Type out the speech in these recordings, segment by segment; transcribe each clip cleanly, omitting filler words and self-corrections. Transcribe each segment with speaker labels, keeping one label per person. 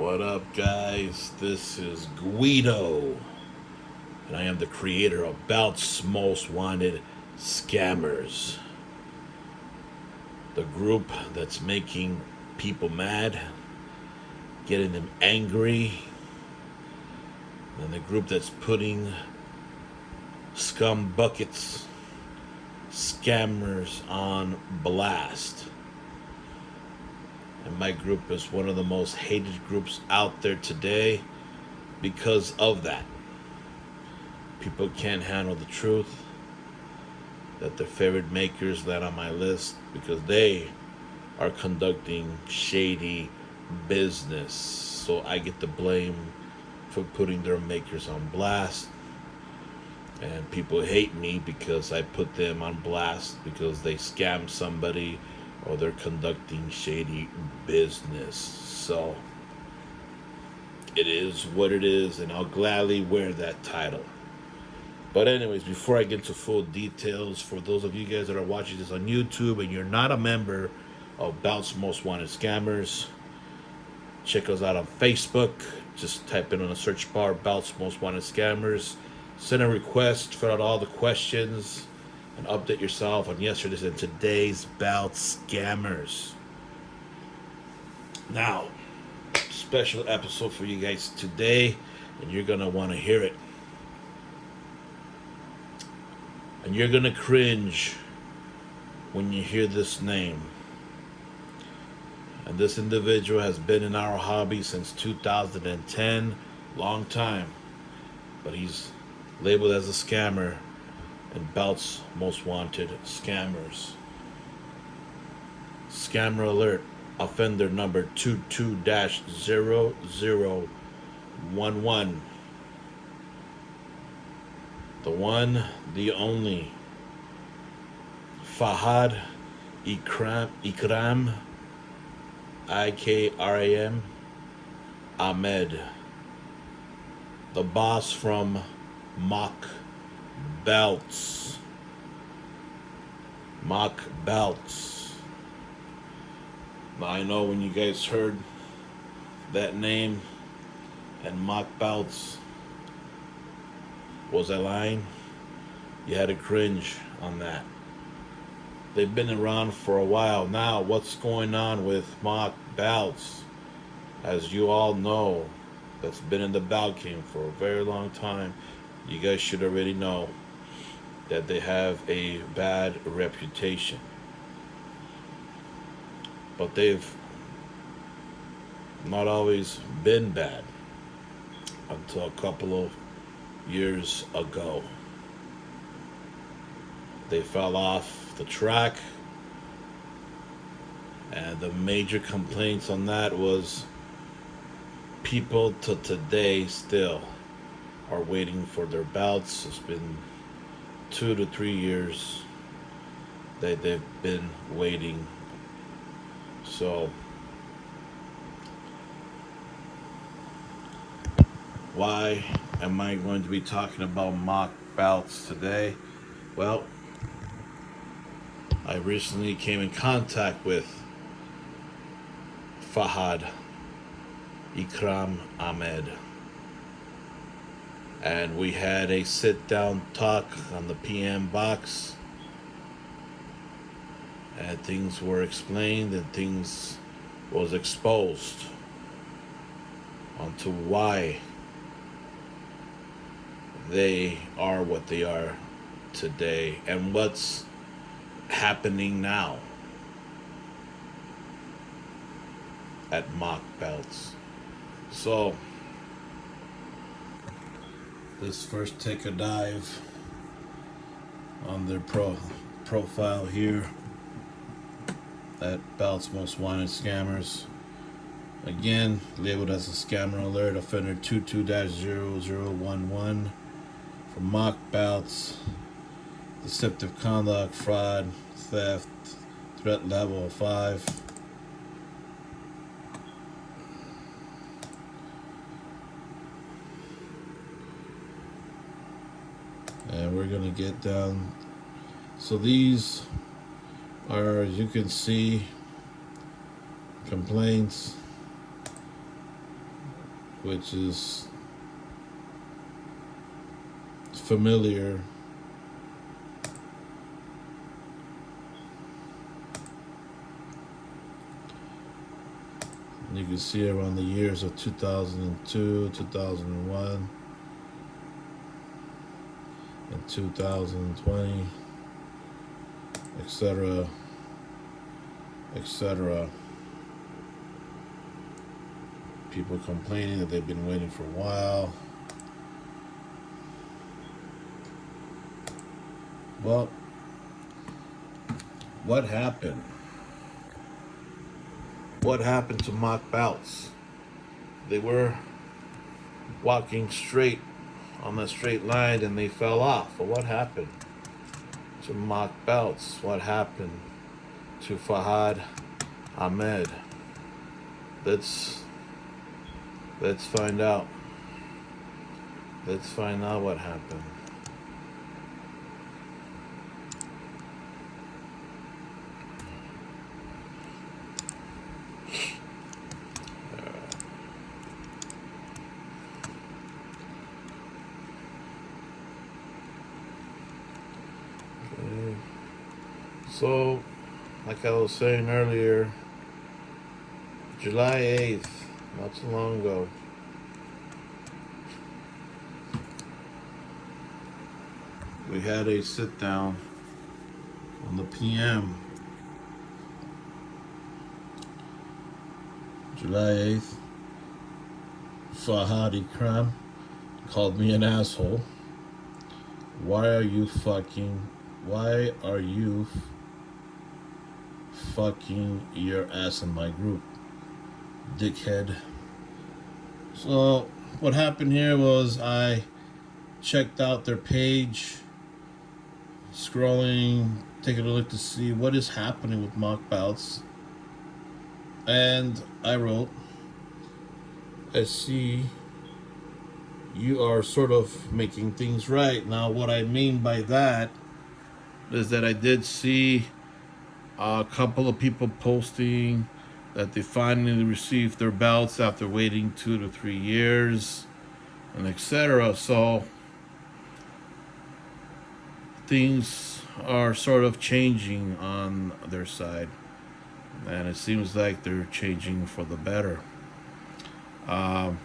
Speaker 1: What up, guys? This is Guido, and I am the creator of Belts Most Wanted Scammers, the group that's making people mad, getting them angry, and the group that's putting scum buckets, scammers on blast. And my group is one of the most hated groups out there today because of that. People can't handle the truth that their favorite makers land on my list because they are conducting shady business. So I get the blame for putting their makers on blast. And people hate me because I put them on blast because they scam somebody or they're conducting shady business. So it is what it is, and I'll gladly wear that title. But anyways, before I get into full details, for those of you guys that are watching this on YouTube and you're not a member of Belts Most Wanted Scammers, check us out on Facebook. Just type in on the search bar Belts Most Wanted Scammers. Send a request, fill out all the questions, and update yourself on yesterday's and today's bout scammers. Now, special episode for you guys today, and you're gonna want to hear it. And you're gonna cringe when you hear this name. And this individual has been in our hobby since 2010, long time. But he's labeled as a scammer and Belts Most Wanted Scammers. Scammer alert. Offender number 22-0011. The one, the only. Fahad Ikram IKRAM Ahmed. The boss from MOC Belts. MOC Belts. Now I know when you guys heard that name and MOC Belts, was I lying? You had to cringe on that. They've been around for a while now. What's going on with MOC Belts? As you all know, that's been in the belt game for a very long time. You guys should already know that they have a bad reputation. But they've not always been bad until a couple of years ago. They fell off the track, and the major complaints on that was people to today still are waiting for their belts. It's been 2 to 3 years that they've been waiting. So why am I going to be talking about MOC Belts today? Well, I recently came in contact with Fahad Ikram Ahmed, and we had a sit-down talk on the PM box, and things were explained and things was exposed onto why they are what they are today and what's happening now at MOC Belts. So let's first take a dive on their profile here at Belts Most Wanted Scammers. Again, labeled as a scammer alert, offender 22-0011 for MOC Belts, deceptive conduct, fraud, theft, threat level of 5. And we're gonna get down. So these are, as you can see, complaints which is familiar. And you can see around the years of 2002, 2001, and 2020, etc., etc. People complaining that they've been waiting for a while. Well, what happened? What happened to MOC Belts? They were walking straight on the straight line and they fell off. But what happened to MOC Belts? What happened to Fahad Ahmed? Let's find out. Let's find out what happened. So, like I was saying earlier, July 8th, not too long ago, we had a sit down on the PM. July 8th, Fahad Ikram called me an asshole. Why are you fucking your ass in my group, dickhead? So what happened here was I checked out their page, scrolling, taking a look to see what is happening with MOC Belts, and I wrote, I see you are sort of making things right. Now what I mean by that is that I did see a couple of people posting that they finally received their belts after waiting 2 to 3 years, and etc. So things are sort of changing on their side, and it seems like they're changing for the better. That's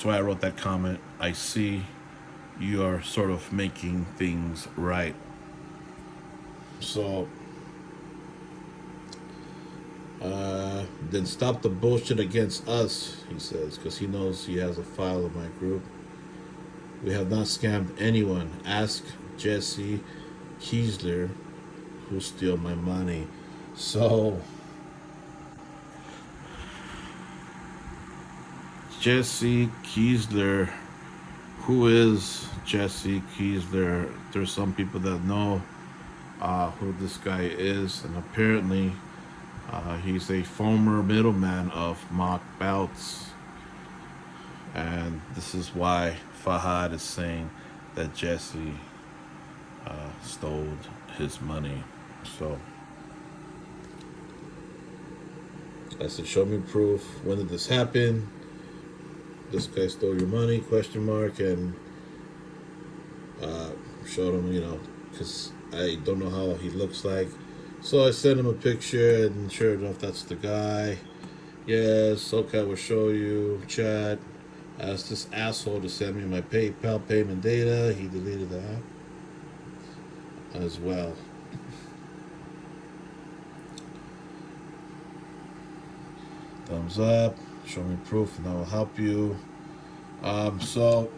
Speaker 1: why I wrote that comment. I see you are sort of making things right. So then stop the bullshit against us, he says, because he knows he has a file in my group. We have not scammed anyone. Ask Jesse Kiesler who steal my money. So Jesse Kiesler, who is Jesse Kiesler? There's some people that know who this guy is, and apparently he's a former middleman of MOC Belts, and this is why Fahad is saying that Jesse stole his money. So I said, show me proof. When did this happen? This guy stole your money, question mark, and showed him, because I don't know how he looks like. So I sent him a picture, and sure enough, that's the guy. Yes, okay, we'll show you. Chat. I asked this asshole to send me my PayPal payment data. He deleted that as well. Thumbs up. Show me proof, and I will help you. So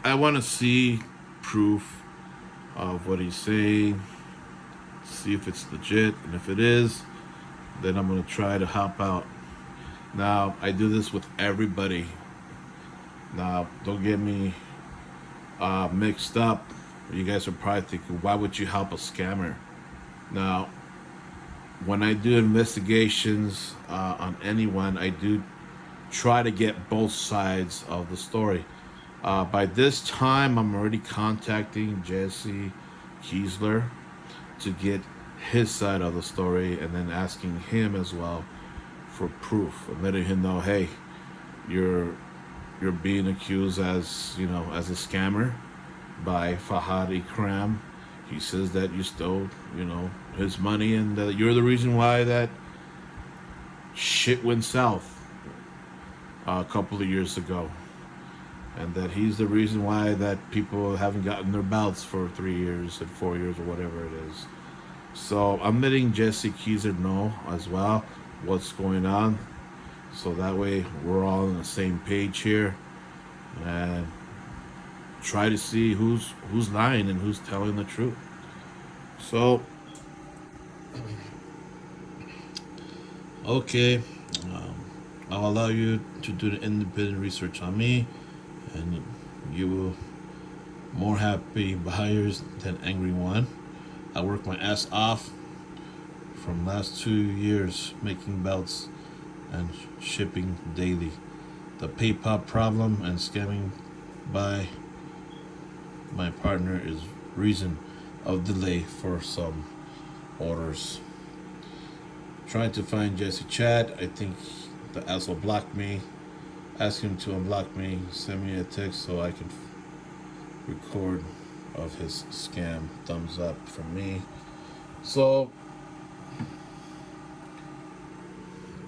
Speaker 1: I want to see proof of what he's saying, see if it's legit, and if it is, then I'm going to try to help out. Now, I do this with everybody. Now, don't get me mixed up. You guys are probably thinking, why would you help a scammer? Now, when I do investigations on anyone, I do try to get both sides of the story. By this time, I'm already contacting Jesse Kiesler to get his side of the story, and then asking him as well for proof, letting him know, hey, you're you're being accused as as a scammer by Fahad Ikram. He says that you stole his money, and that you're the reason why that shit went south a couple of years ago, and that he's the reason why that people haven't gotten their belts for 3 years and 4 years or whatever it is. So I'm letting Jesse Keyser know as well what's going on, so that way we're all on the same page here, and try to see who's lying and who's telling the truth. So okay, um, I'll allow you to do the independent research on me, and you will more happy buyers than angry one. I work my ass off from last 2 years making belts and shipping daily. The PayPal problem and scamming by my partner is reason of delay for some orders. Trying to find Jesse Chad. I think the asshole blocked me. Ask him to unblock me. Send me a text so I can record of his scam. Thumbs up from me. So,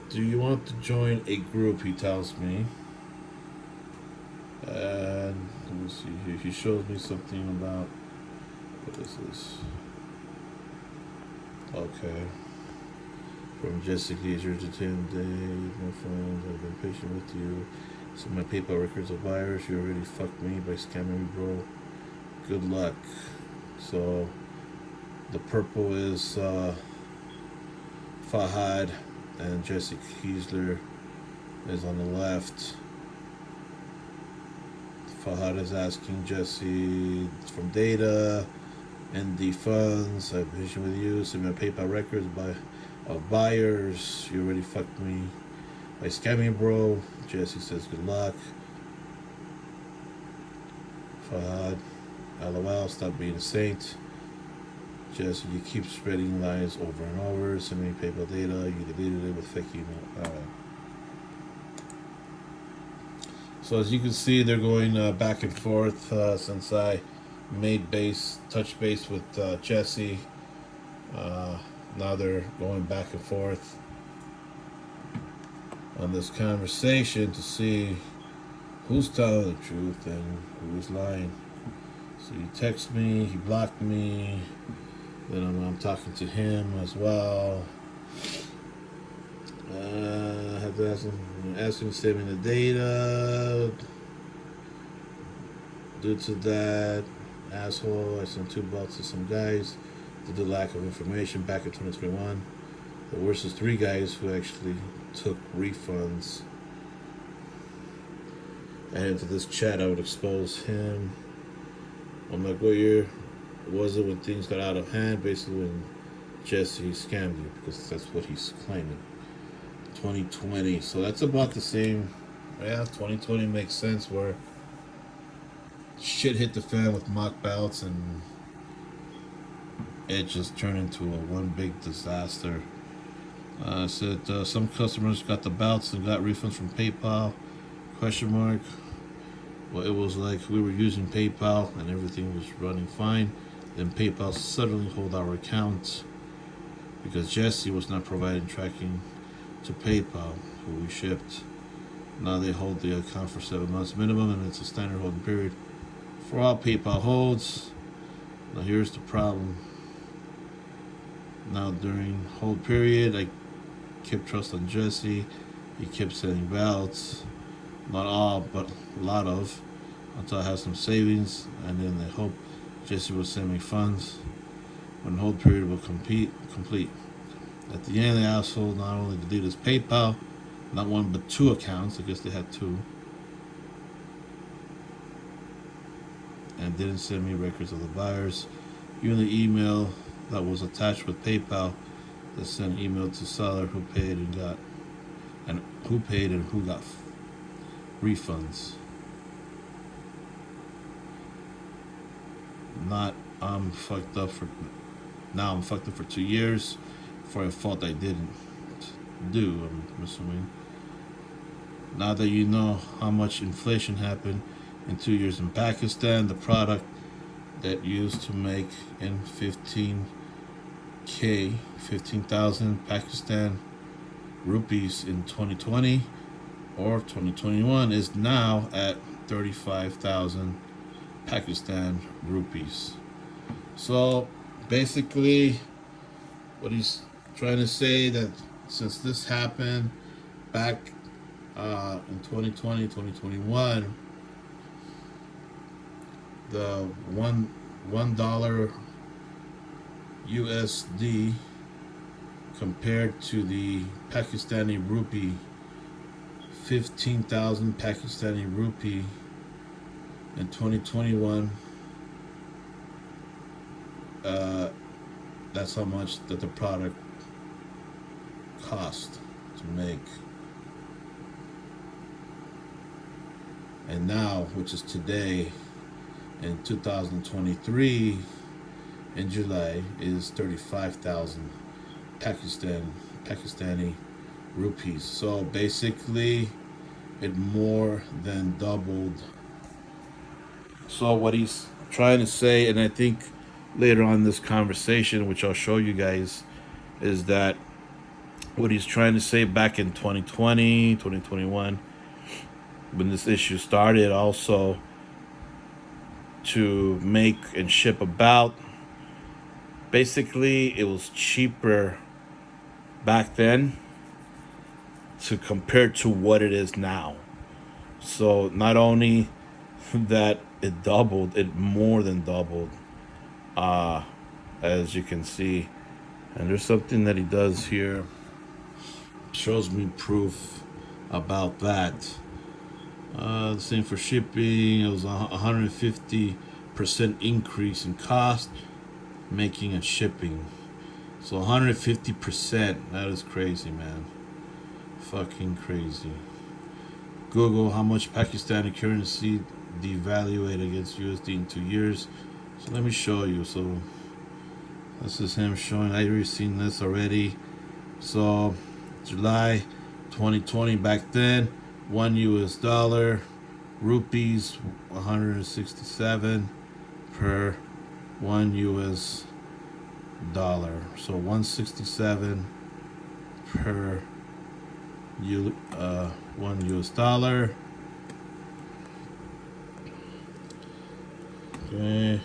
Speaker 1: do you want to join a group? He tells me. And let me see here. He shows me something about, what is this? Okay. From Jesse Keyser to 10 days, my friends, I've been patient with you. So my PayPal records of buyers, you already fucked me by scamming me, bro. Good luck. So the purple is Fahad, and Jesse Keyser is on the left. Fahad is asking Jesse from data and the funds. I've been patient with you. So my PayPal records of buyers, you already fucked me by scamming, bro. Jesse says good luck. Fahad, LOL, stop being a saint. Jesse, you keep spreading lies over and over. Send me PayPal data. You deleted it with fake email. Alright. So as you can see, they're going back and forth since I touch base with Jesse. Now they're going back and forth on this conversation to see who's telling the truth and who's lying. So he texts me, he blocked me, then I'm talking to him as well. I have to ask him to send me the data. Due to that asshole, I sent 2 belts to some guys due to lack of information back in 2021. The worst is 3 guys who actually took refunds. And into this chat, I would expose him. I'm like, what year was it when things got out of hand? Basically, when Jesse scammed you, because that's what he's claiming. 2020. So that's about the same. Yeah, 2020 makes sense, where shit hit the fan with MOC Belts and it just turned into a one big disaster. Said some customers got the belts and got refunds from PayPal. Question mark. Well, it was like we were using PayPal and everything was running fine. Then PayPal suddenly hold our account because Jesse was not providing tracking to PayPal, who we shipped. Now they hold the account for 7 months minimum, and it's a standard holding period for all PayPal holds. Now here's the problem. Now during hold period, I kept trust on Jesse. He kept sending belts, not all, but a lot of, until I have some savings, and then I hope Jesse will send me funds when the hold period will complete. At the end, the asshole not only deleted his PayPal, not 1 but 2 accounts, I guess they had 2, and didn't send me records of the buyers. Even the email that was attached with PayPal that sent email to seller who paid and who got refunds. I'm fucked up for 2 years for a fault I didn't.
Speaker 2: do, I'm assuming. Now that you know how much inflation happened in 2 years in Pakistan, the product that used to make in 15,000 Pakistan rupees in 2020 or 2021 is now at 35,000 Pakistan rupees. So basically, what he's trying to say that since this happened back in 2020, 2021, the $1 USD compared to the Pakistani rupee, 15,000 Pakistani rupee in 2021. Uh, that's how much that the product cost to make. And now, which is today, in 2023, in July, is 35,000 Pakistani rupees. So basically, it more than doubled. So what he's trying to say, and I think later on in this conversation, which I'll show you guys, is that what he's trying to say back in 2020, 2021, when this issue started, also to make and ship about, basically it was cheaper back then to compare to what it is now. So not only that it doubled, it more than doubled, as you can see. And there's something that he does here, shows me proof about that. The same for shipping. It was a 150% increase in cost, making and shipping. So 150%. That is crazy, man. Fucking crazy. Google how much Pakistani currency devaluated against USD in 2 years. So let me show you. So this is him showing. I already seen this already. So July 2020, back then, $1 rupees 167 per $1. So 167 per $1. Okay.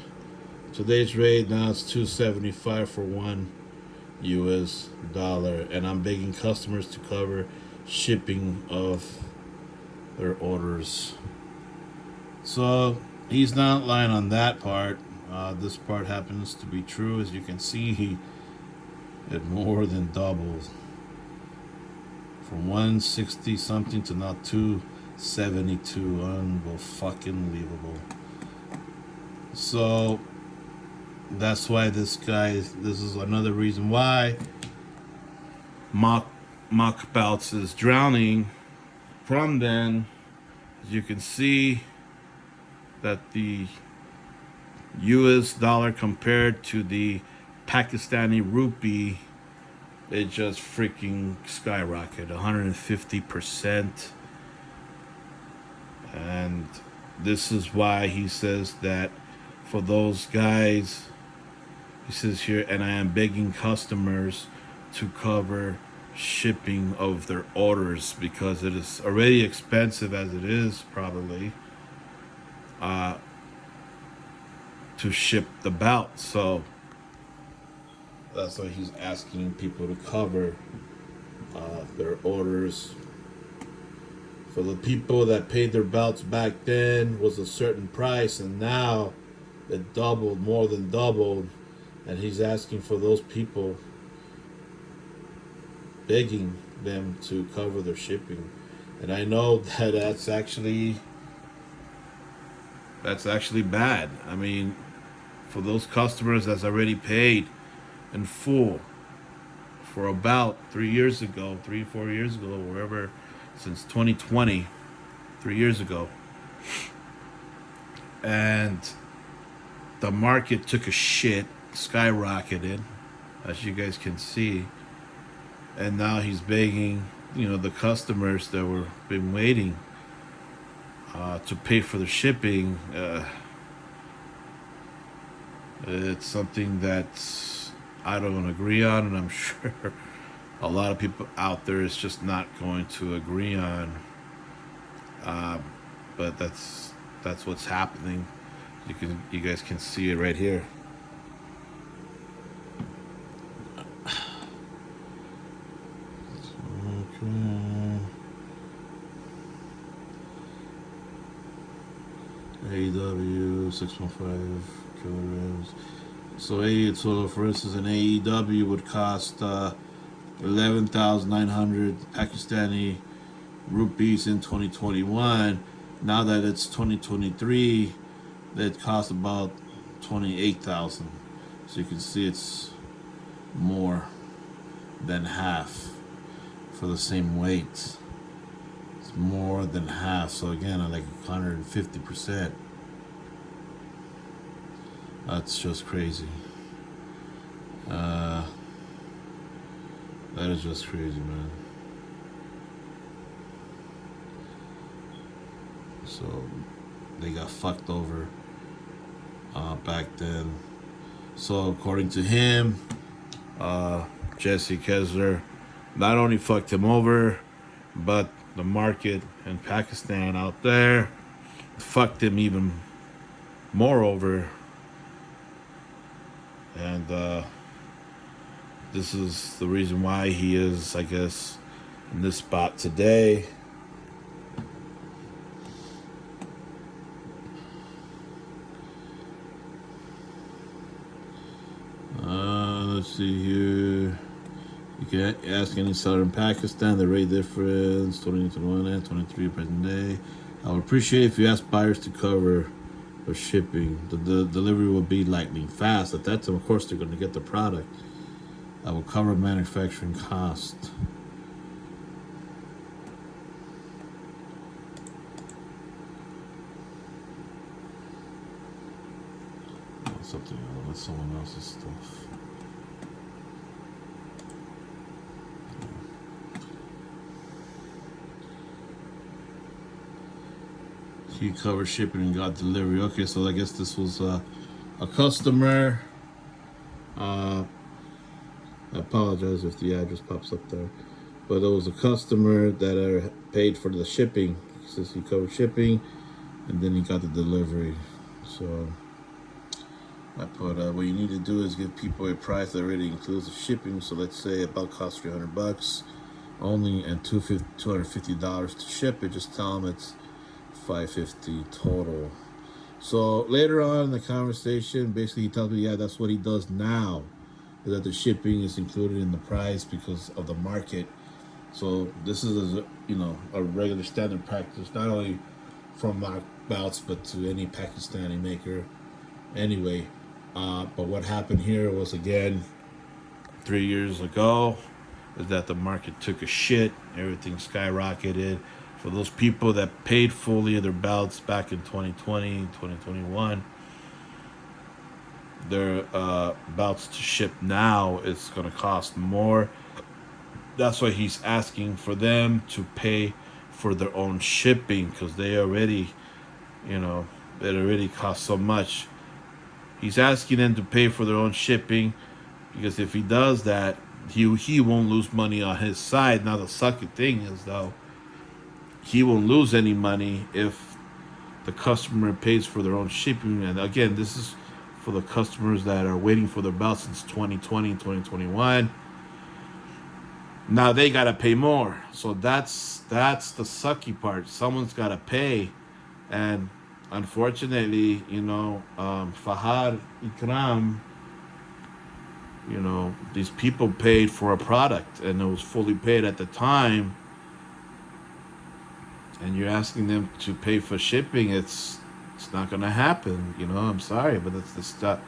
Speaker 2: Today's rate now it's 275 for $1, and I'm begging customers to cover shipping of their orders. So he's not lying on that part. This part happens to be true. As you can see, it more than doubled from 160 something to now 272. Unbelievable. So that's why this is another reason why MOC Belts is drowning. From then, as you can see, that the US dollar compared to the Pakistani rupee, it just freaking skyrocketed 150%. And this is why he says that for those guys, he says here, and I am begging customers to cover shipping of their orders because it is already expensive as it is, probably, to ship the belt. So that's why he's asking people to cover their orders. For the people that paid their belts back then was a certain price, and now it doubled, more than doubled, and he's asking for those people, begging them to cover their shipping. And I know that that's actually bad. I mean, for those customers that's already paid in full for about 4 years ago, wherever, since 2020, 3 years ago, and the market took a shit, skyrocketed, as you guys can see. and now he's begging, the customers that were been waiting to pay for the shipping. It's something that I don't agree on, and I'm sure a lot of people out there is just not going to agree on. But that's what's happening. You guys can see it right here. Okay. AEW 6.5 kilograms. So for instance, an AEW would cost 11,900 Pakistani rupees in 2021. Now that it's 2023, that costs about 28,000. So you can see it's more than half for the same weight. It's more than half. So again, like 150%. That's just crazy. That is just crazy, man. So they got fucked over back then. So according to him, Jesse Kessler not only fucked him over, but the market in Pakistan out there fucked him even more over. And this is the reason why he is, I guess, in this spot today. Let's see here. You can ask any seller in Pakistan the rate difference 2021 and 23 present day. I would appreciate if you ask buyers to cover the shipping. The delivery will be lightning fast. At that time, of course, they're going to get the product. I will cover manufacturing cost. Something else. That's someone else's stuff. He covered shipping and got delivery. Okay, so I guess this was a customer. I apologize if the address pops up there, but it was a customer that paid for the shipping. He says he covered shipping, and then he got the delivery. So I put what you need to do is give people a price that already includes the shipping. So let's say about costs $300 only, and $250 to ship it. Just tell them it's $550 total. So later on in the conversation, basically he tells me, yeah, that's what he does now, is that the shipping is included in the price because of the market. So this is a regular standard practice, not only from MOC Belts but to any Pakistani maker. Anyway, but what happened here was, again, 3 years ago, is that the market took a shit. Everything skyrocketed. For those people that paid fully their belts back in 2020, 2021, their belts to ship now is going to cost more. That's why he's asking for them to pay for their own shipping, because they already, it already costs so much. He's asking them to pay for their own shipping, because if he does that, he won't lose money on his side. Now the sucky thing is, though, he won't lose any money if the customer pays for their own shipping. And again, this is for the customers that are waiting for their belts since 2020, 2021. Now they got to pay more. So that's the sucky part. Someone's got to pay. And unfortunately, Fahad Ikram, these people paid for a product and it was fully paid at the time. And you're asking them to pay for shipping, it's not going to happen. I'm sorry, but that's the stuff.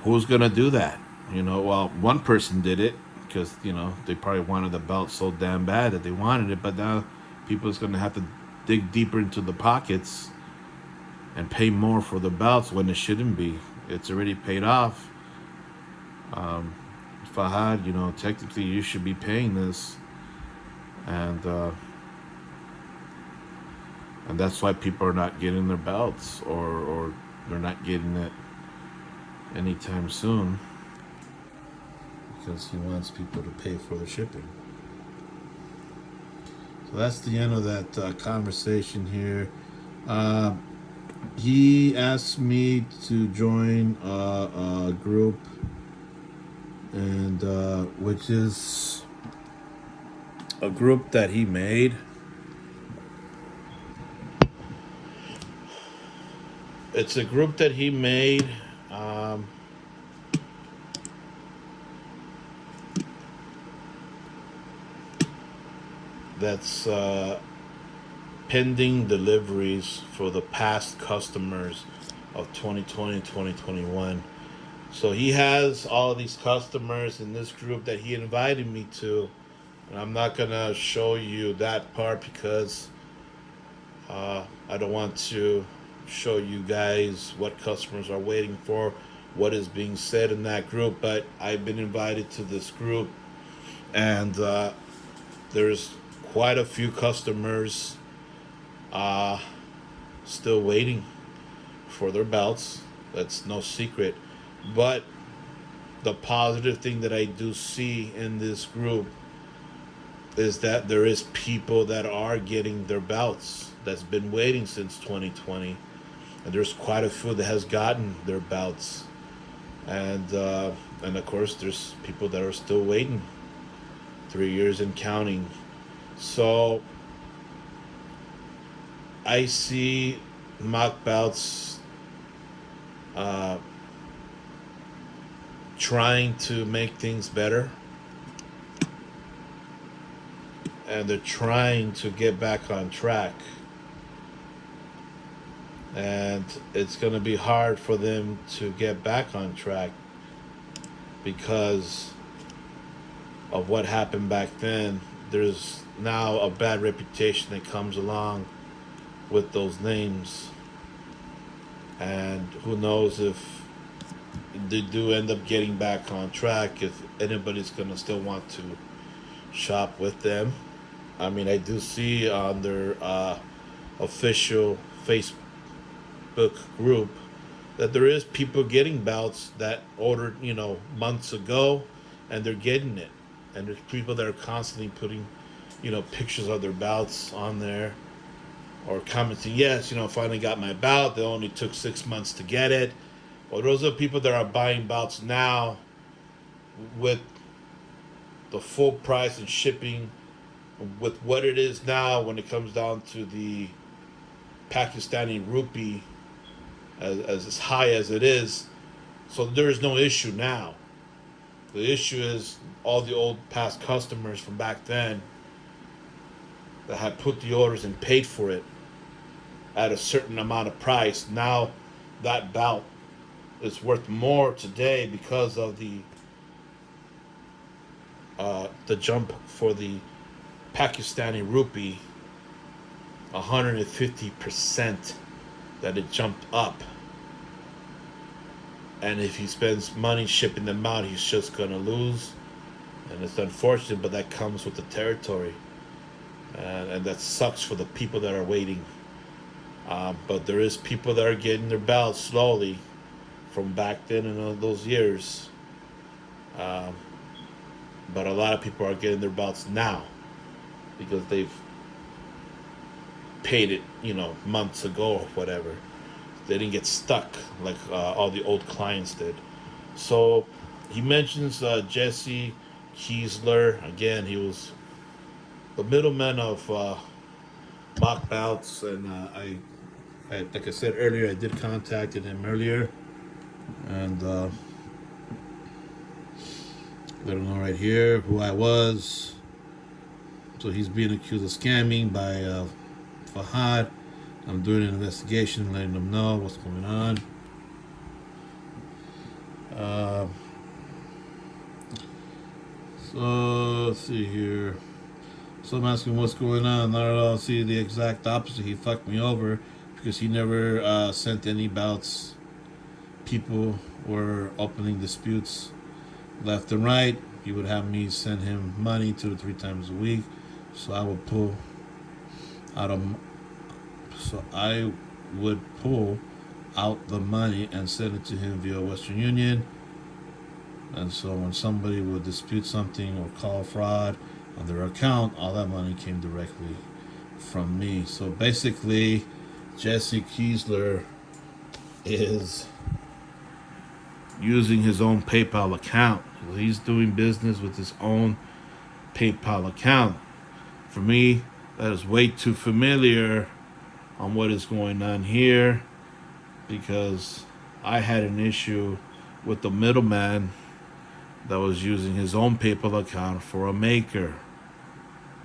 Speaker 2: Who's going to do that? Well, one person did it because, they probably wanted the belt so damn bad that they wanted it. But now people's going to have to dig deeper into the pockets and pay more for the belts when it shouldn't be. It's already paid off. Fahad, technically you should be paying this, and that's why people are not getting their belts, or they're not getting it anytime soon, because he wants people to pay for the shipping. So that's the end of that conversation here. He asked me to join a group, and which is a group that he made. It's a group that he made. Um, that's pending deliveries for the past customers of 2020 2021. So he has all of these customers in this group that he invited me to, and I'm not gonna show you that part because I don't want to show you guys what customers are waiting for, what is being said in that group. But I've been invited to this group, and there's quite a few customers still waiting for their belts. That's no secret. But the positive thing that I do see in this group is that there is people that are getting their belts that's been waiting since 2020, and there's quite a few that has gotten their belts, and of course there's people that are still waiting 3 years and counting. So I see MOC Belts trying to make things better, and they're trying to get back on track, and it's going to be hard for them to get back on track because of what happened back then. There's now a bad reputation that comes along with those names, and who knows if they do end up getting back on track, if anybody's going to still want to shop with them. I mean, I do see on their official Facebook group that there is people getting belts that ordered, months ago, and they're getting it. And there's people that are constantly putting, pictures of their belts on there, or commenting, yes, finally got my belt. They only took 6 months to get it. Well, those are people that are buying belts now with the full price and shipping, with what it is now when it comes down to the Pakistani rupee as high as it is. So there is no issue now. The issue is all the old past customers from back then that had put the orders and paid for it at a certain amount of price. Now that belt is worth more today because of the jump for the Pakistani rupee, 150% that it jumped up. And if he spends money shipping them out, he's just going to lose. And it's unfortunate, but that comes with the territory. And that sucks for the people that are waiting. But there is people that are getting their belts slowly from back then in those years. But a lot of people are getting their belts now because they've paid it, months ago or whatever. They didn't get stuck like all the old clients did. So he mentions Jesse Kiesler. Again, he was the middleman of MOC Belts, and I, like I said earlier, I did contact him earlier, and let him know right here who I was. So he's being accused of scamming by Fahad. I'm doing an investigation, letting them know what's going on. So let's see here. So I'm asking what's going on. Not at all. See the exact opposite. He fucked me over because he never sent any belts. People were opening disputes left and right. He would have me send him money 2 or 3 times a week. So I would pull out of so I would pull out the money and send it to him via Western Union. And so when somebody would dispute something or call fraud on their account, all that money came directly from me. So basically, Jesse Kiesler is using his own PayPal account. He's doing business with his own PayPal account. For me, that is way too familiar on what is going on here, because I had an issue with the middleman that was using his own PayPal account for a maker.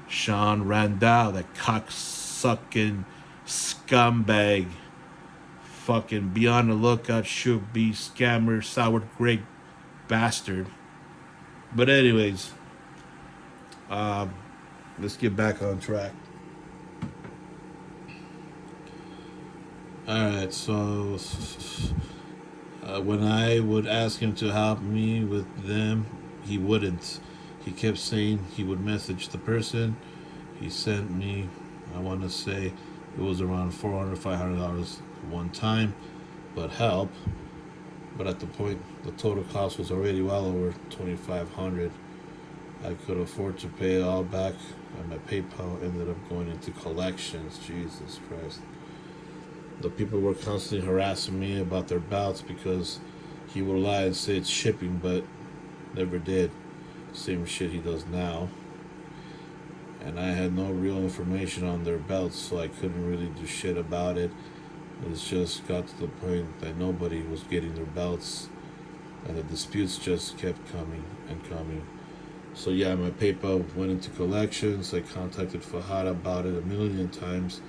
Speaker 2: Sean Randall, that cocksucking scumbag. Fucking be on the lookout, should be scammer, sour grape bastard. But anyways, let's get back on track. Alright, so when I would ask him to help me with them, he wouldn't. He kept saying he would message the person. He sent me, I want to say it was around $400, $500 one time, but help. But at the point, the total cost was already well over $2,500. I could afford to pay it all back, and my PayPal ended up going into collections. Jesus Christ. The people were constantly harassing me about their belts because he would lie and say it's shipping, but never did. Same shit he does now. And I had no real information on their belts, so I couldn't really do shit about it. It's just got to the point that nobody was getting their belts, and the disputes just kept coming and coming. So yeah, my PayPal went into collections. I contacted Fahad about it a million times.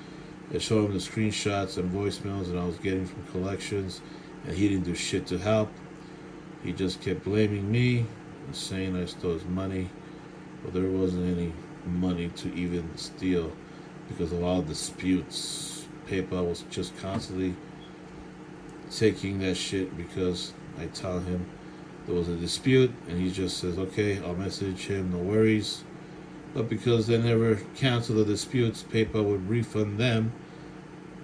Speaker 2: I showed him the screenshots and voicemails that I was getting from collections, and he didn't do shit to help. He just kept blaming me and saying I stole his money, but there wasn't any money to even steal because of all disputes. PayPal was just constantly taking that shit because I tell him there was a dispute, and he just says, okay, I'll message him, no worries. But because they never cancel the disputes, PayPal would refund them.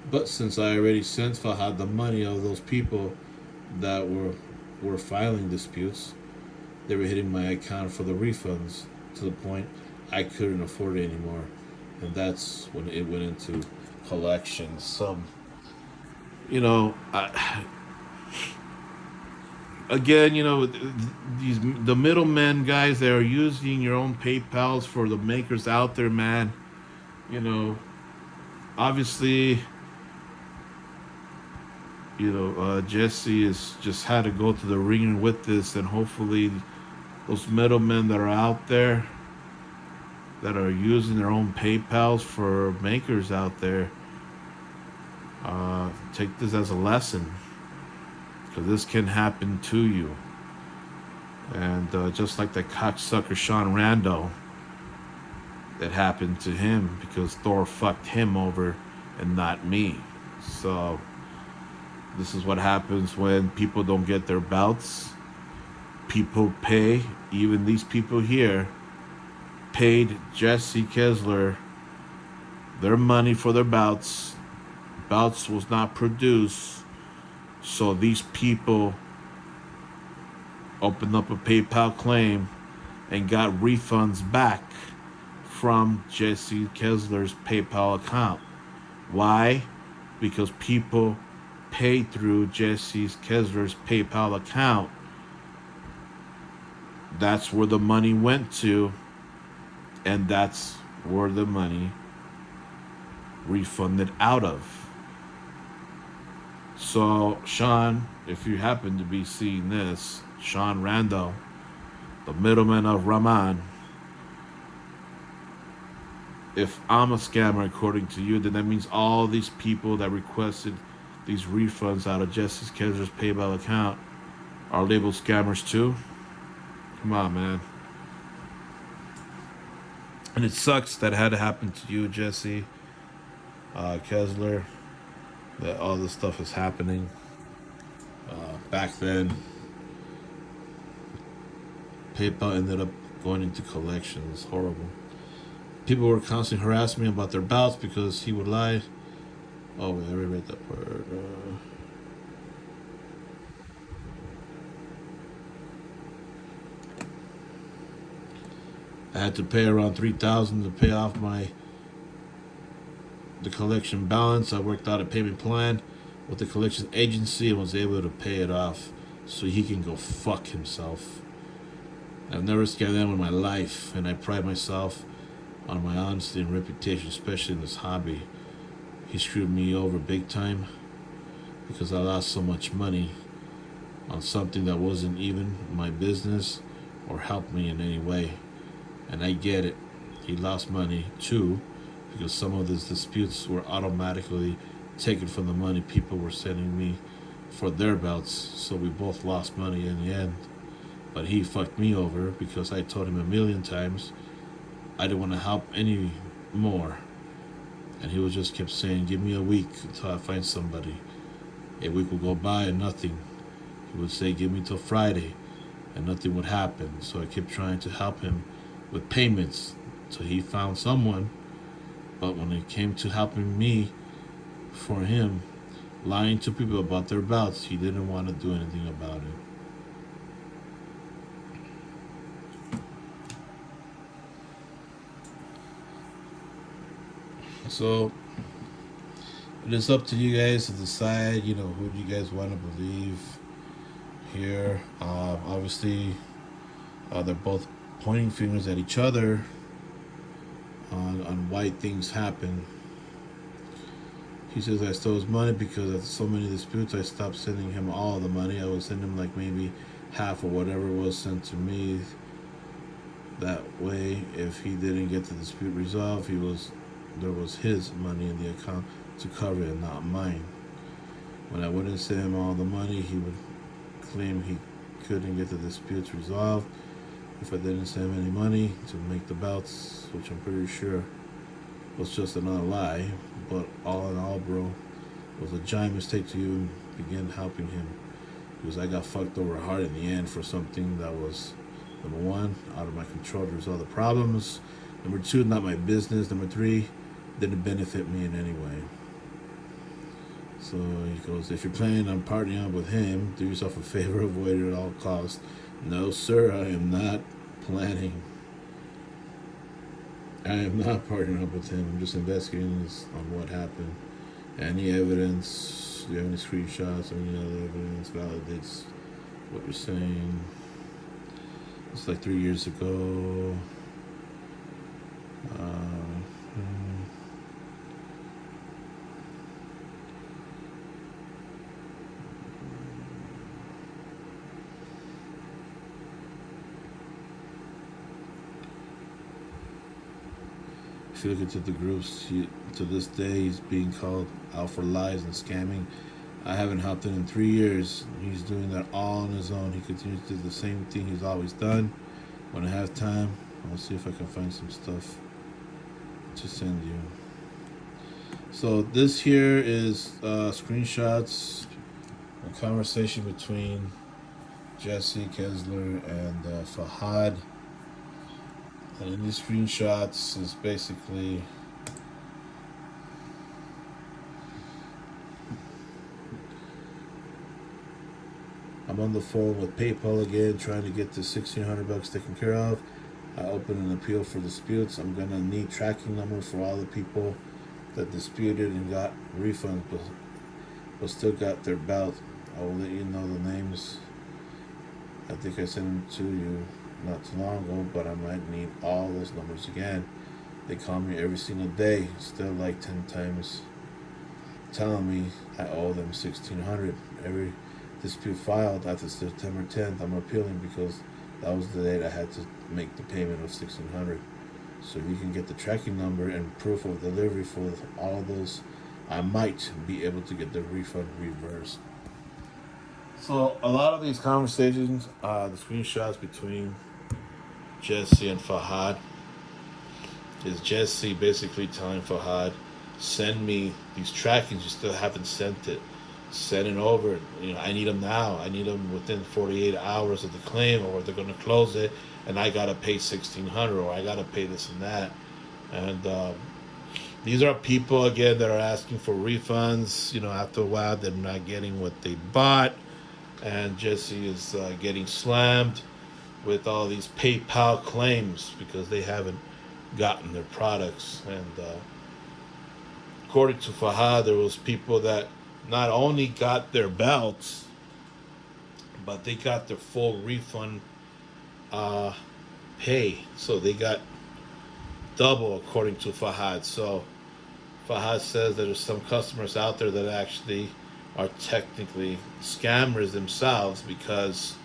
Speaker 2: But since I already sent Fahad the money of those people that were filing disputes, they were hitting my account for the refunds to the point I couldn't afford it anymore. And that's when it went into collections. So, again, the middlemen guys that are using your own PayPals for the makers out there, man. Obviously, Jesse has just had to go to the ringer with this, and hopefully, those middlemen that are out there that are using their own PayPals for makers out there, take this as a lesson, because this can happen to you. And just like that cocksucker Sean Rando, that happened to him because Thor fucked him over and not me. So this is what happens when people don't get their belts. People pay, even these people here paid Jesse Kiesler their money for their belts. Belts was not produced, so these people opened up a PayPal claim and got refunds back from Jesse Kiesler's PayPal account. Why? Because people paid through Jesse Kiesler's PayPal account. That's where the money went to, and that's where the money refunded out of. So, Sean, if you happen to be seeing this, Sean Randall, the middleman of Rahman, if I'm a scammer according to you, then that means all these people that requested these refunds out of Jesse Kiesler's PayPal account are labeled scammers too? Come on, man. And it sucks that it had to happen to you, Jesse Kiesler, that all this stuff is happening. Back then, PayPal ended up going into collections. Horrible. People were constantly harassing me about their belts because he would lie. Oh, wait, I already read that part. I had to pay around $3,000 to pay off the collection balance. I worked out a payment plan with the collection agency and was able to pay it off so he can go fuck himself. I've never scammed anyone in my life, and I pride myself on my honesty and reputation, especially in this hobby. He screwed me over big time because I lost so much money on something that wasn't even my business or helped me in any way. And I get it. He lost money too because some of these disputes were automatically taken from the money people were sending me for their belts, so we both lost money in the end. But he fucked me over because I told him a million times I didn't want to help any more. And he was just kept saying, give me a week until I find somebody. A week would go by and nothing. He would say, give me till Friday, and nothing would happen. So I kept trying to help him with payments till he found someone. But when it came to helping me for him, lying to people about their belts, he didn't want to do anything about it. So it is up to you guys to decide, who do you guys want to believe here. Obviously, they're both pointing fingers at each other on why things happen. He says I stole his money because of so many disputes. I stopped sending him all the money. I would send him like maybe half or whatever was sent to me. That way, if he didn't get the dispute resolved, there was his money in the account to cover it, not mine. When I wouldn't send him all the money, he would claim he couldn't get the disputes resolved if I didn't send him any money to make the belts, which I'm pretty sure was just another lie. But all in all, bro, it was a giant mistake to even begin helping him because I got fucked over hard in the end for something that was, number one, out of my control to resolve the problems. Number two, not my business. Number three, didn't benefit me in any way. So he goes, if you're planning on partying up with him, do yourself a favor, avoid it at all costs. No, sir, I am not planning. I am not partnering up with him. I'm just investigating on what happened. Any evidence, do you have any screenshots or any other evidence validates what you're saying? It's like 3 years ago. If you look into the groups, to this day, he's being called out for lies and scamming. I haven't helped him in 3 years. He's doing that all on his own. He continues to do the same thing he's always done. When I have time, I'll see if I can find some stuff to send you. So this here is screenshots, a conversation between Jesse Kessler and Fahad. And in these screenshots is basically I'm on the phone with PayPal again, trying to get the $1,600 taken care of. I opened an appeal for disputes. I'm gonna need tracking number for all the people that disputed and got refunds, but still got their belt. I will let you know the names. I think I sent them to you not too long ago, but I might need all those numbers again. They call me every single day, still like 10 times, telling me I owe them $1,600. Every dispute filed after September 10th, I'm appealing because that was the date I had to make the payment of $1,600. So if you can get the tracking number and proof of delivery for all those, I might be able to get the refund reversed. So a lot of these conversations, the screenshots between Jesse and Fahad, is Jesse basically telling Fahad, send me these trackings, you still haven't sent it.
Speaker 1: send it over. I need them now. I need them within 48 hours of the claim, or they're going to close it, and I got to pay 1,600, or I got to pay this and that. And these are people again that are asking for refunds. After a while, they're not getting what they bought, and Jesse is getting slammed with all these PayPal claims because they haven't gotten their products. And according to Fahad, there was people that not only got their belts, but they got their full refund pay. So they got double, according to Fahad. So Fahad says that there's some customers out there that actually are technically scammers themselves, because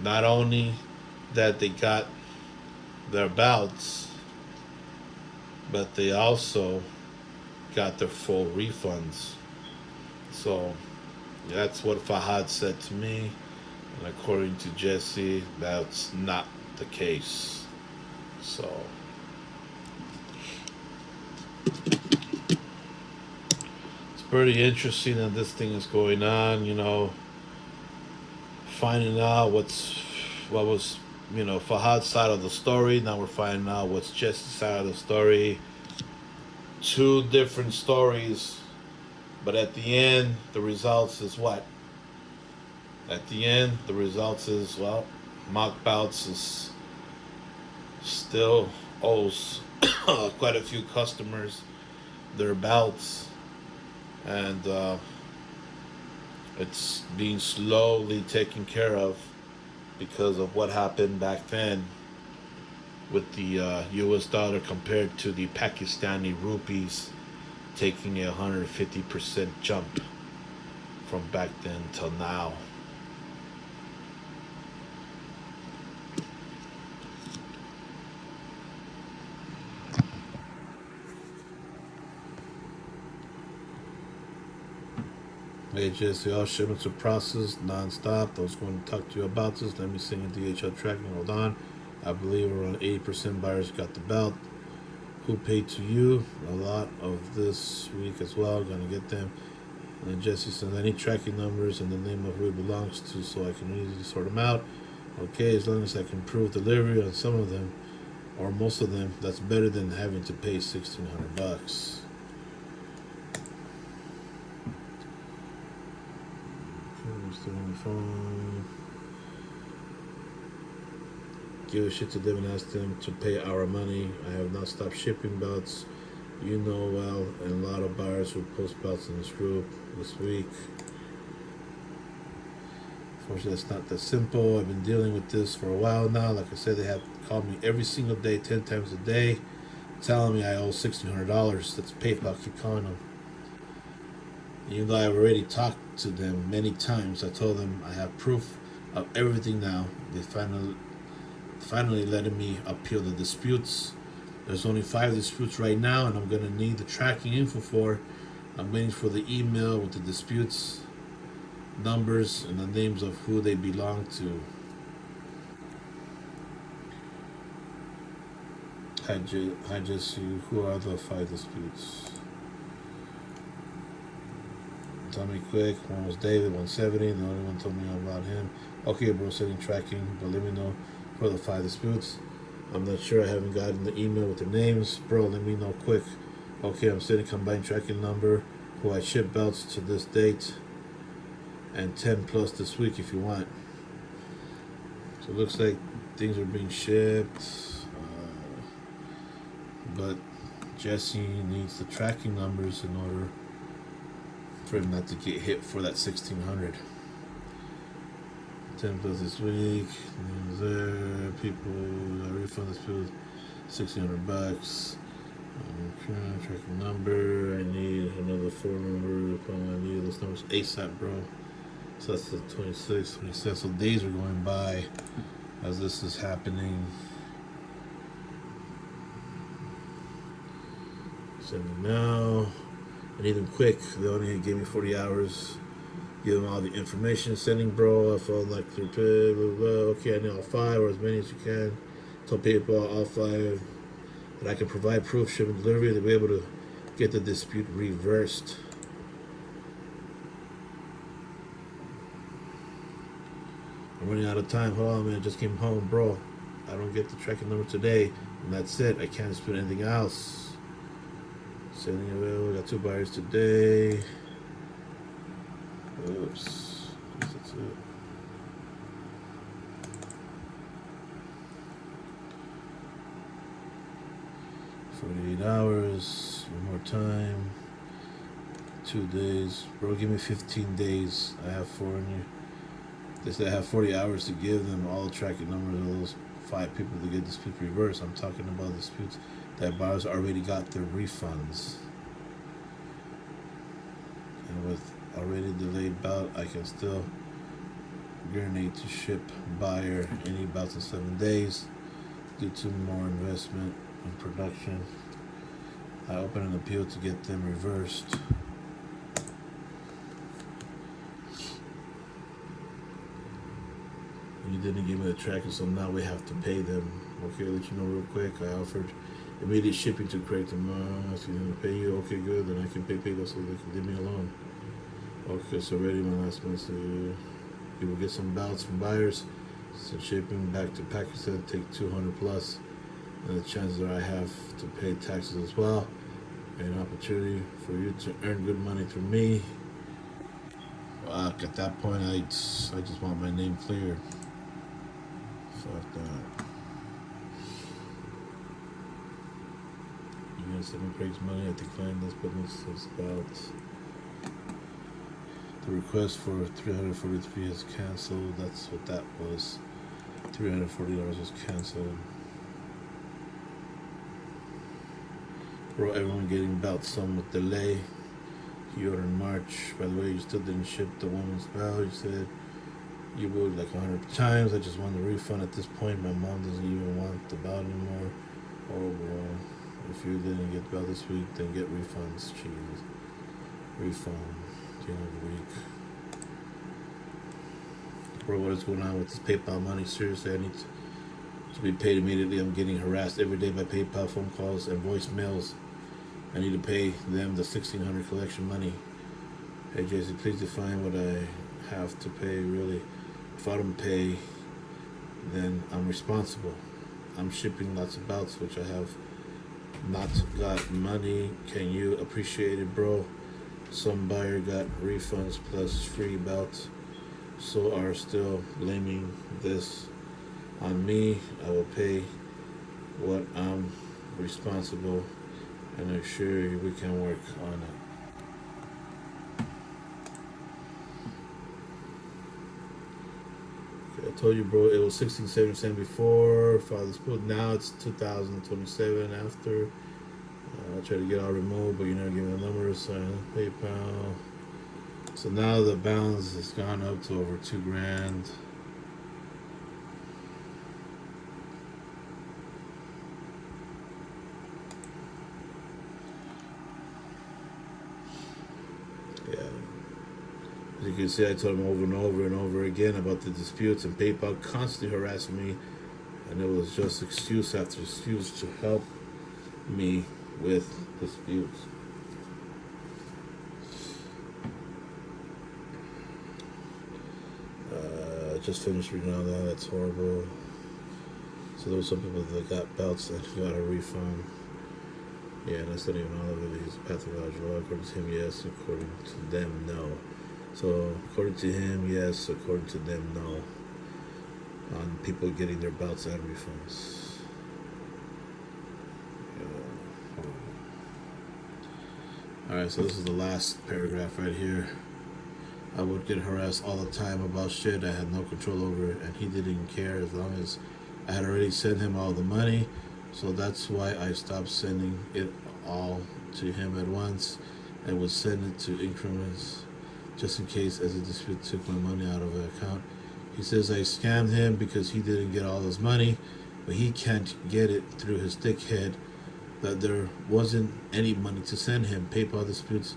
Speaker 1: not only that they got their belts, but they also got their full refunds. So that's what Fahad said to me, and according to Jesse, that's not the case. So it's pretty interesting that this thing is going on, finding out what was Fahad's side of the story. Now we're finding out what's Jesse's side of the story. Two different stories, but at the end, the results is what? At the end, the results is, MOC Belts is still owes quite a few customers their belts, and it's being slowly taken care of because of what happened back then with the US dollar compared to the Pakistani rupees, taking a 150% jump from back then till now. Hey Jesse, all shipments are processed non-stop. I was going to talk to you about this. Let me send you DHL tracking. Hold on. I believe around 80% buyers got the belt. Who paid to you? A lot of this week as well. Gonna get them. And then Jesse says, I need tracking numbers and the name of who it belongs to so I can easily sort them out. Okay, as long as I can prove delivery on some of them or most of them, that's better than having to pay $1,600. I'm still on the phone. Give a shit to them and ask them to pay our money. I have not stopped shipping belts. You know well, and a lot of buyers who post belts in this group this week. Unfortunately, it's not that simple. I've been dealing with this for a while now. Like I said, they have called me every single day, 10 times a day, telling me I owe $1,600. That's PayPal. Keep calling them. Even though I've already talked to them many times, I told them I have proof of everything now. They finally letting me appeal the disputes. There's only 5 disputes right now, and I'm going to need the tracking info for. I'm waiting for the email with the disputes, numbers, and the names of who they belong to. Hi Jesse, who are the 5 disputes? Tell me quick. One was David, 170. The only one told me about him. Okay, bro, sending tracking, but let me know for the 5 disputes. I'm not sure. I haven't gotten the email with their names. Bro, let me know quick. Okay, I'm sending combined tracking number, who I ship belts to this date, and 10 plus this week if you want. So it looks like things are being shipped. But Jesse needs the tracking numbers in order for him not to get hit for that 1,600. 10 plus this week. There, people refund this food, $1,600. Okay, tracking number. I need another 4 number. I need those numbers ASAP, bro. So that's the 26th, 27th. So days are going by as this is happening. Sending now. I need them quick. They only gave me 40 hours. Give them all the information. Sending, bro. I felt like they're blah, blah, blah. Okay, I need all 5 or as many as you can. Tell people all 5 that I can provide proof, shipment, delivery. They'll be able to get the dispute reversed.
Speaker 2: I'm running out of time. Hold on, man. I just came home, bro. I don't get the tracking number today, and that's it. I can't dispute anything else. Sending available. Got 2 buyers today. Oops. That's it. $48. One more time. 2 days. Bro, give me 15 days. I have 4 in you. They said I have 40 hours to give them all the tracking numbers of those 5 people to get dispute reversed. I'm talking about disputes that buyers already got their refunds. And with already delayed bout, I can still guarantee to ship buyer any bouts in 7 days due to more investment in production. I open an appeal to get them reversed. You didn't give me the tracker, so now we have to pay them. Okay, I'll let you know real quick. I offered immediate shipping to correct them. Asking them to pay you. Okay, good. Then I can pay PayPal so they can leave me alone. Okay, so ready. My last message. You will get some ballots from buyers. So shipping back to Pakistan take 200 plus. And the chances are I have to pay taxes as well. An opportunity for you to earn good money through me. Fuck, at that point, I just want my name cleared. Fuck that. You guys send Craig's money. I declined this, but this is about the request for $343 is canceled. That's what that was. $340 was canceled. Bro, everyone getting about some with delay. You ordered in March. By the way, you still didn't ship the woman's belt. You said you would like 100 times. I just want the refund at this point. My mom doesn't even want the belt anymore. Oh, bro. If you didn't get the belt this week, then get refunds. Jesus. Refund. At the end of the week. Bro, what is going on with this PayPal money? Seriously, I need to be paid immediately. I'm getting harassed every day by PayPal phone calls and voicemails. I need to pay them the $1,600 collection money. Hey, JC, please define what I have to pay, really. If I don't pay, then I'm responsible. I'm shipping lots of belts, which I have not got money. Can you appreciate it, bro? Some buyer got refunds plus free belts, so are still blaming this on me. I will pay what I'm responsible, and I'm sure we can work on it. Okay, I told you, bro, it was 1677 before Father's Pool. Now it's 2027 after. I tried to get all removed, but you're not giving the numbers. PayPal. So now the balance has gone up to over $2,000. Yeah. As you can see, I told him over and over and over again about the disputes, and PayPal constantly harassing me, and it was just excuse after excuse to help me with disputes. Just finished reading all that. That's horrible. So there were some people that got belts and got a refund. Yeah, and that's not even all of it. He's pathological. According to him, yes. According to them, no. So according to him, yes. According to them, no. On people getting their belts and refunds. Alright, so this is the last paragraph right here. I would get harassed all the time about shit I had no control over, and he didn't care as long as I had already sent him all the money. So that's why I stopped sending it all to him at once and would send it to increments just in case, as a dispute took my money out of the account. He says I scammed him because he didn't get all his money, but he can't get it through his dickhead that there wasn't any money to send him. PayPal disputes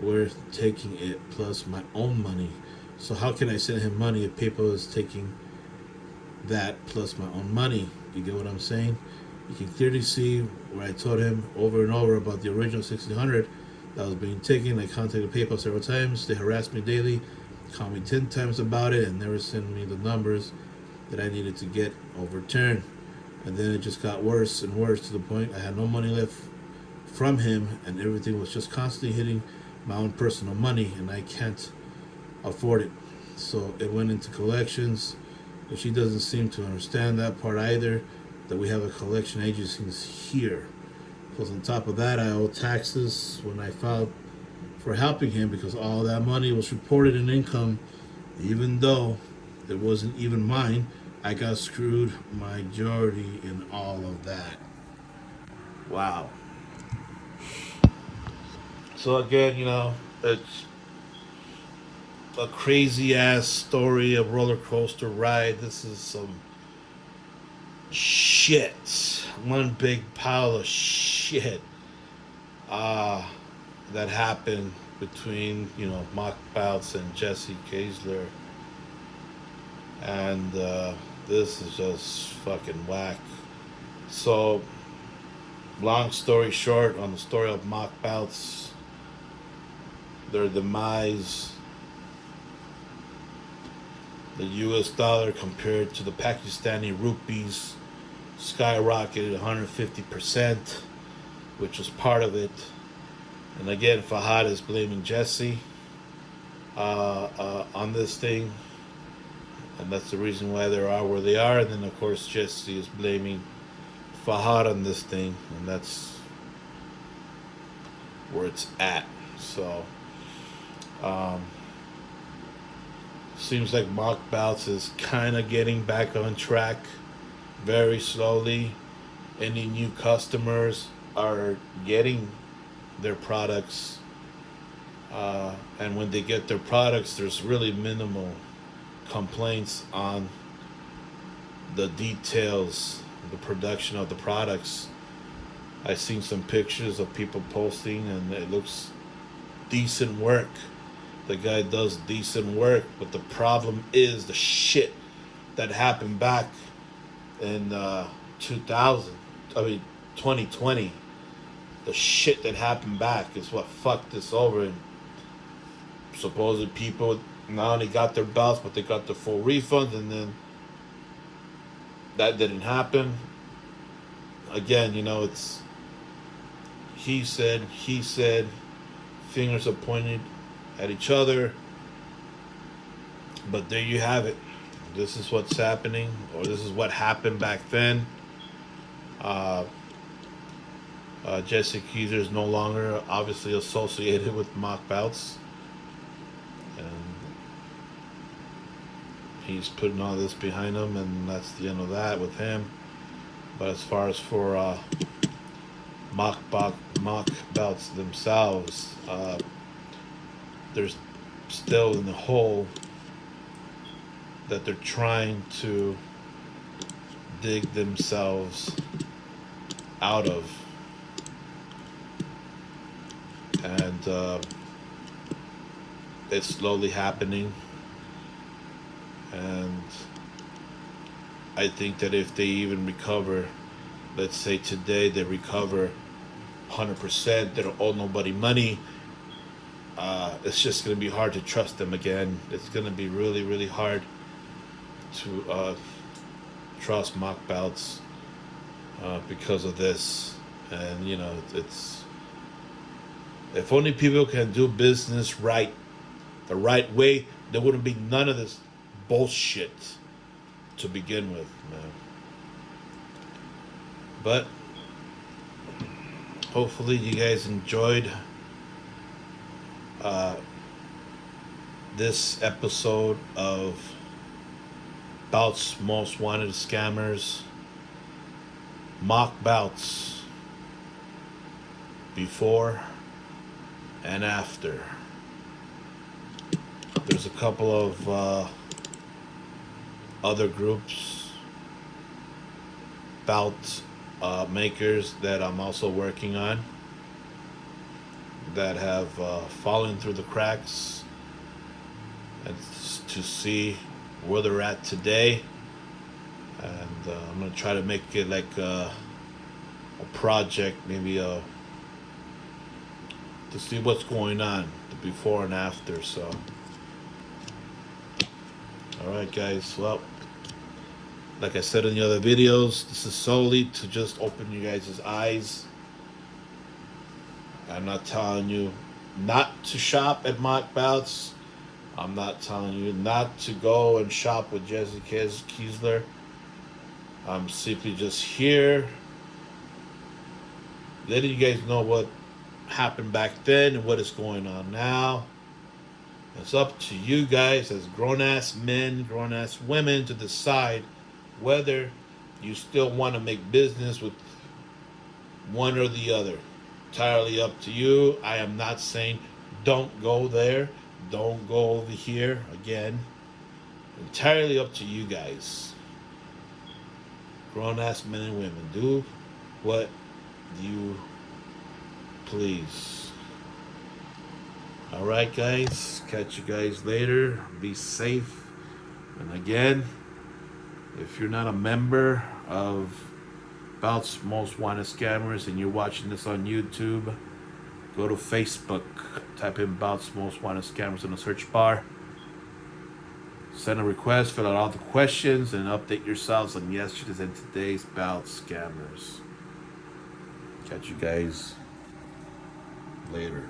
Speaker 2: were taking it plus my own money. So how can I send him money if PayPal is taking that plus my own money? You get what I'm saying? You can clearly see where I told him over and over about the original $1,600 that was being taken. I contacted PayPal several times. They harassed me daily. called me 10 times about it and never sent me the numbers that I needed to get overturned. And then it just got worse and worse to the point I had no money left from him, and everything was just constantly hitting my own personal money, and I can't afford it. So it went into collections, but she doesn't seem to understand that part either, that we have a collection agency here. Plus, on top of that, I owe taxes when I filed for helping him because all that money was reported in income, even though it wasn't even mine. I got screwed majority in all of that. Wow. So again, it's a crazy ass story, a roller coaster ride. This is some shit. One big pile of shit that happened between, MOC Belts and Jesse Kaisler. And this is just fucking whack. So, long story short, on the story of MOC Belts, their demise, the US dollar compared to the Pakistani rupees skyrocketed 150%, which was part of it. And again, Fahad is blaming Jesse on this thing, and that's the reason why they are where they are. And then, of course, Jesse is blaming Fahad on this thing, and that's where it's at. So, seems like MOC Belts is kind of getting back on track very slowly. Any new customers are getting their products, and when they get their products, there's really minimal complaints on the details, the production of the products. I've seen some pictures of people posting, and it looks decent work. The guy does decent work, but the problem is the shit that happened back in 2020. The shit that happened back is what fucked this over. And supposedly people not only got their belts, but they got the full refund, and then that didn't happen. Again, it's he said, fingers are pointed at each other. But there you have it. This is what's happening, or this is what happened back then. Jesse Kaisler is no longer obviously associated with MOC Belts, and he's putting all this behind him, and that's the end of that with him. But as far as for MOC Belts themselves, they're still in the hole that they're trying to dig themselves out of. And it's slowly happening. And I think that if they even recover, let's say today they recover 100%, they don't owe nobody money, it's just going to be hard to trust them again. It's going to be really, really hard to trust MOC Belts because of this. And, it's... If only people can do business right, the right way, there wouldn't be none of this bullshit to begin with, man. But hopefully you guys enjoyed this episode of Belts Most Wanted Scammers, MOC Belts, before and after. There's a couple of other groups, belt makers, that I'm also working on, that have fallen through the cracks, and to see where they're at today. And I'm going to try to make it like a project, maybe to see what's going on, the before and after. So
Speaker 1: All right, guys. Well, like I said in the other videos, this is solely to just open you guys' eyes. I'm not telling you not to shop at MOC Belts. I'm not telling you not to go and shop with Jesse Kiesler. I'm simply just here letting you guys know what happened back then and what is going on now. It's up to you guys as grown-ass men, grown-ass women to decide whether you still want to make business with one or the other. Entirely up to you. I am not saying don't go there, don't go over here again. Entirely up to you guys. Grown-ass men and women, do what you please. All right, guys. Catch you guys later. Be safe. And again, if you're not a member of Belts Most Wanted Scammers and you're watching this on YouTube, go to Facebook. Type in Belts Most Wanted Scammers in the search bar. Send a request, fill out all the questions, and update yourselves on yesterday's and today's Belts Scammers. Catch you guys later.